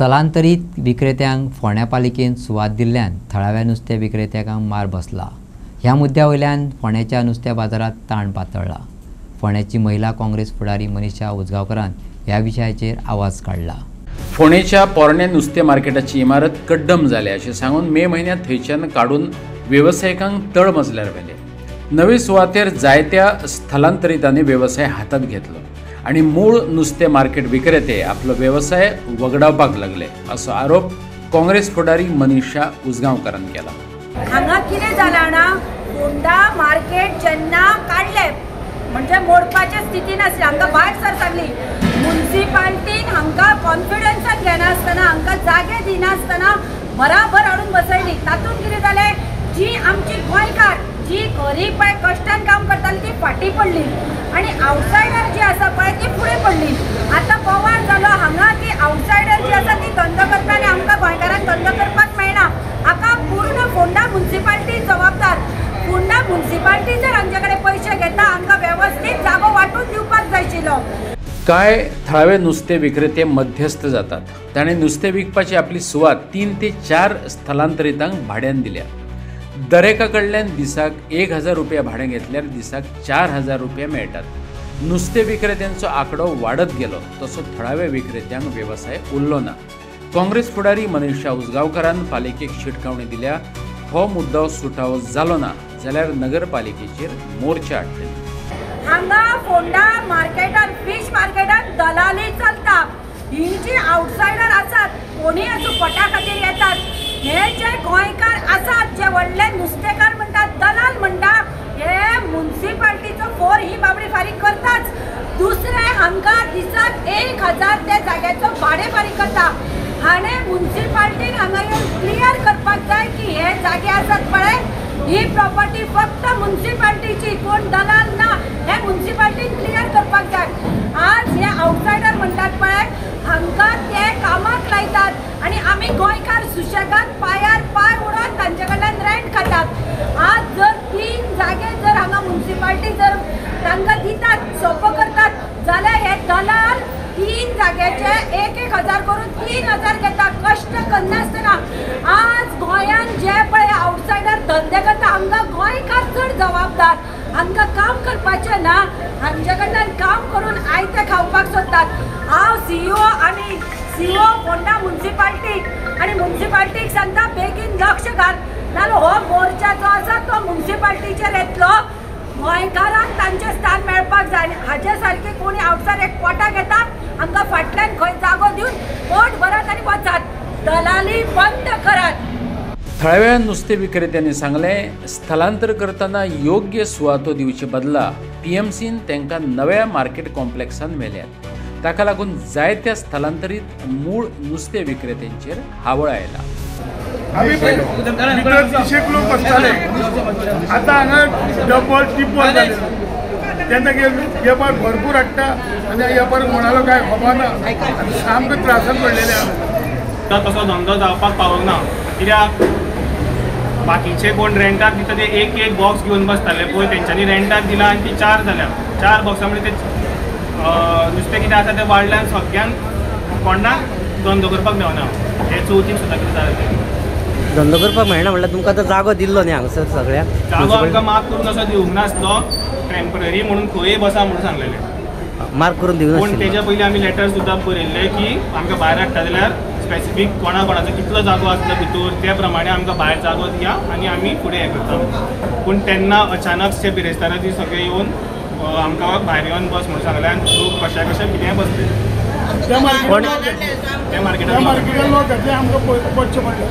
स्थलांतरीत विक्रेत्यांक फोंड्या पालिकेन सुवात दिल्ल्यान थळाव्या नुस्तें विक्रेत्यांक मार बसला। ह्या मुद्द्या वयल्यान फोंड्याच्या नुस्त्या बाजारात ताण पातळ्ळा। फोंड्याची महिला काँग्रेस फुडारी मनीषा उजगांवकारान ह्या विशयाचेर आवाज काढला। फोंडेच्या पोरण्या नुस्तें मार्केटाची इमारत कड्डम जाल्या अशें सांगून मे म्हयन्यांत थंयच्यान काडून वेवसायिकांक तळ मजल्यार व्हेले। नवे सुवातेर जायत्या स्थलांतरितांनी वेवसाय हातात घेतलो आणि मूळ नुस्तें मार्केट विक्रेते आपलो वेवसाय वगडावपाक लागले असो आरोप काँग्रेस फुडारी मनीषा उजगांवकारान केला। हांगा कितें जालां ना, फोंडा मार्केट जेन्ना काडले म्हणजे मोडपाचे स्थितीन आसले, हांगा भायर सर सांगली म्युनिसिपालिटीन हांकां कॉन्फिडन्सान घेनासतना हांकां जागे दिनासतना बराबर हाडून बसयली। तातूंत कितें जालें, जी आमची गोंयकार जी घरी पळय कश्टान काम करताली ती फाटीं पडली आणि आउटसायडर जी आसा पळय ती फुडें पडली। आतां बोवाळ जालो हांगा की आउटसायडर जी आसा ती धंदो करता आनी आमकां गोंयकारांक धंदो करपाक मेळना। हाका पूर्ण फोंडा म्युनिसिपालिटी जबाबदार। फोंडा म्युनिसिपालिटी जर आमचे कडेन पयशे घेता हांकां वेवस्थीत जागो वांटून दिवपाक जाय आशिल्लो। कांय थळावे नुस्तें विक्रेते मध्यस्थ जातात। ताणें नुस्तें विकपाची आपली सुवात 3 ते 4 स्थलांतरितांक भाड्यान दिल्या। दरेका कडल्यान दिसाक 1000 रुपया भाडें घेतल्यार दिसाक 4000 रुपया मेळटात। नुस्तें विक्रेत्यांचो आंकडो वाडत गेलो तसो थळाव्या विक्रेत्यांक वेवसाय उरलो ना। काँग्रेस फुडारी मनीषा उजगांवकारान पालिकेक शिटकावणी दिल्या, हो मुद्दो सुटावो जालो ना जाल्यार नगरपालिकेचेर मोर्चा हाडटले। हांगा फोंडा मार्केटान फिश मार्केटान दलाली चलता। ही जी आउटसायडर आसात कोणी असो पोटा खातीर येतात, हे जे गोंयकार आसात जे व्हडले नुस्तेकार म्हणटात दलाल म्हणटा, हे म्युनिसिपालिटीचो फोर ही बाबडी फारीक करताच। दुसरे हांगा दिसाक 1000 त्या जाग्याचो भाडें फारीक करता। हाणें म्युनिसिपालिटीन हांगा येवन क्लियर करपाक जाय की हे जागे आसात पळय ही प्रॉपर्टी फक्त म्युनिसिपालिटीची, कोण दलाल ना, हे म्युनिसिपालिटीन क्लियर करपाक जाय। आज हे आउटसायडर म्हणटात पळय हांकां ते कामाक लायतात आणि आमी गोंयकार सुशेगाद पायार पाय उडोवन तांचे कडल्यान रेंट खातात। आज जर 3 जागे जर हांगा म्युनिसिपालिटी जर तांकां दितात, सोपो करतात जाल्यार हे दलाल 3 जाग्याचे 1000 करून 3000 घेतात कष्ट करनासतना। आज गोंयान जे पळय आउटसायडर धंदे करता हांकां गोंयकार चड जबाबदार। हांकां काम करपाचें ना, हांचे कडल्यान काम करून आयते खावपाक सोदतात। हांव सीईओ फोंडा म्युनिसिपालिटी आणि म्युनिसिपालिटीक सांगता बेगीन लक्ष घाल, नाल्यार हो मोर्चा जो आसा तो म्युनिसिपालिटीचेर येतलो। गोंयकारांक तांचें स्थान मेळपाक जाय। हाचे सारकी कोणी आउटसायडर एक पोटा घेता हांकां फाटल्यान खंय जागो दिवन पोट भरात आनी वचात। दलाली बंद करात। थळाव्या नुस्तें विक्रेत्यांनी सांगलें, स्थलांतर करतना योग्य सुवातो दिवचे बदला पीएमसीन तांकां नव्या मार्केट कॉम्प्लेक्सान व्हेल्यात। ताका लागून जायत्या स्थलांतरीत मूळ नुस्तें विक्रेत्यांचेर हावळ आयला। आम्ही भितर 300 लोक बसताले, आता हांगा डबल टिपल जाले। तेन्ना वेपार भरपूर हाडटा आनी वेपार कोणालो काय खबर ना, सामको त्रासान पडलेले आहा। तसो धंदो जावपाक पावना, कित्याक बाकीचे कोण रेंटाक दिता ते एक बॉक्स घेवन बसताले पळय, तेंच्यांनी रेंटाक दिला आनी ती 4 जाल्या। 4 बॉक्सां म्हणजे ते नुस्तें कितें आसा तें वाडल्यान सगळ्यांक कोणाक धंदो करपाक मेळना। हे चवथीक सुद्दां कितें जालें तें धंदो करपाक मेळना म्हणल्यार तुमकां आतां जागो दिल्लो न्ही हांगासर सगळ्याक? जागो आमकां मार्क करून असो दिवंक नासलो, टेम्पररी म्हणून खंय बसा म्हणून सांगलेलें। मार्क करून दिवं पूण तेच्या पयलीं आमी लेटर सुद्दां बरयल्ले की आमकां भायर हाडटा जाल्यार स्पेसिफीक कोणाचो कितलो जागो आसलो भितर ते प्रमाणे आमकां भायर जागो दिया आनी आमी फुडें हें करता। पूण तेन्ना अचानकशे बिरेस्तारांची सगळे येवन आमकां भायर येवन बस म्हणून सांगलें आनी लोक कशा बसले। त्या मार्केटान लोक आमकां पडचे पडले।